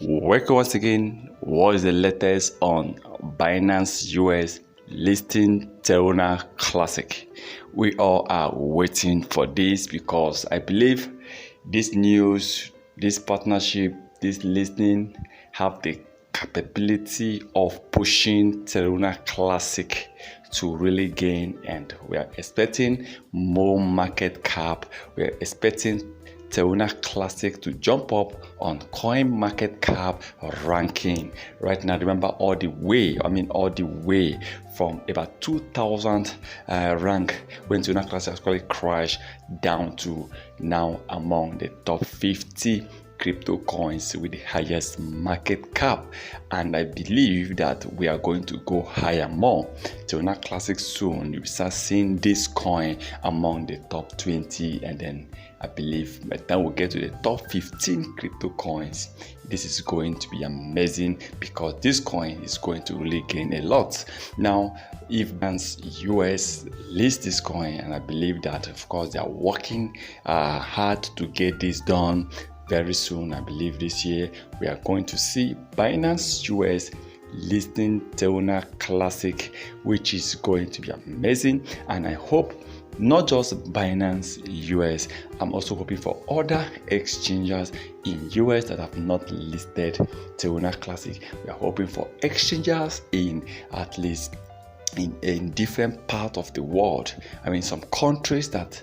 Welcome once again. What is the latest on Binance US listing Terra Classic? We all are waiting for this because I believe this news, this partnership, this listing have the capability of pushing Terra Classic to really gain, and we are expecting more market cap. We are expecting Terra Classic to jump up on coin market cap ranking right now. Remember, all the way from about 2000 rank when Terra Classic actually crashed down to now among the top 50 crypto coins with the highest market cap, and I believe that we are going to go higher more. Terra Classic soon you start seeing this coin among the top 20, and then I believe by the time we get to the top 15 crypto coins, this is going to be amazing because this coin is going to really gain a lot. Now, if Binance US lists this coin, and I believe that of course they are working hard to get this done very soon. I believe this year we are going to see Binance US listing Terra Classic, which is going to be amazing. And I hope not just Binance US, I'm also hoping for other exchanges in US that have not listed Terra Classic. We are hoping for exchanges in at least in different parts of the world. I mean, some countries that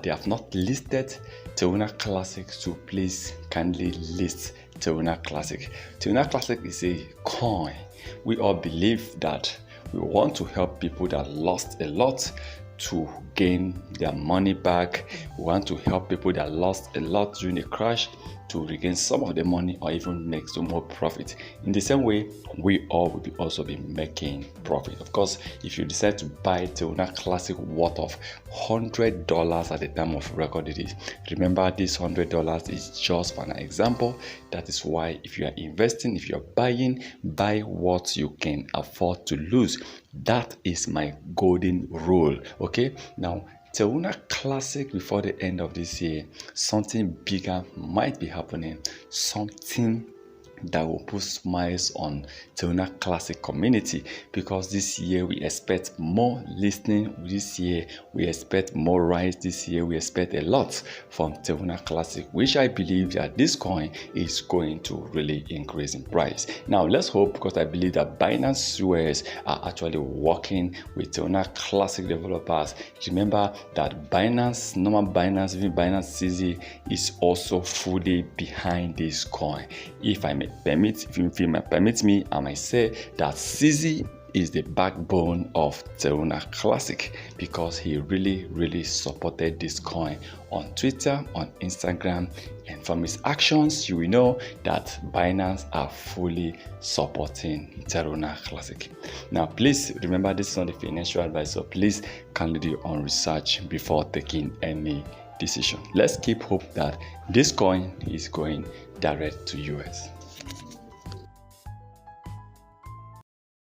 they have not listed Terra Classic, so please kindly list Terra Classic. Terra Classic is a coin. We all believe that we want to help people that lost a lot to gain their money back. We want to help people that lost a lot during the crash to regain some of the money or even make some more profit. In the same way, we all will also be making profit. Of course, if you decide to buy Terra Classic worth of $100 at the time of record it is, remember this $100 is just for an example. That is why if you are investing, if you are buying, buy what you can afford to lose. That is my golden rule. Okay, now Terra Classic, before the end of this year, something bigger might be happening, something that will put smiles on Terra Classic community, because this year we expect more listening. This year we expect more rise. This year we expect a lot from Terra Classic, which I believe that this coin is going to really increase in price. Now let's hope, because I believe that Binance US are actually working with Terra Classic developers. Remember that Binance, normal Binance, even Binance CZ is also fully behind this coin. If you may permit me, I might say that CZ is the backbone of Terra Classic, because he really supported this coin on Twitter, on Instagram, and from his actions you will know that Binance are fully supporting Terra Classic. Now please remember, this is not a financial advice, so please kindly do your own research before taking any decision. Let's keep hope that this coin is going direct to US.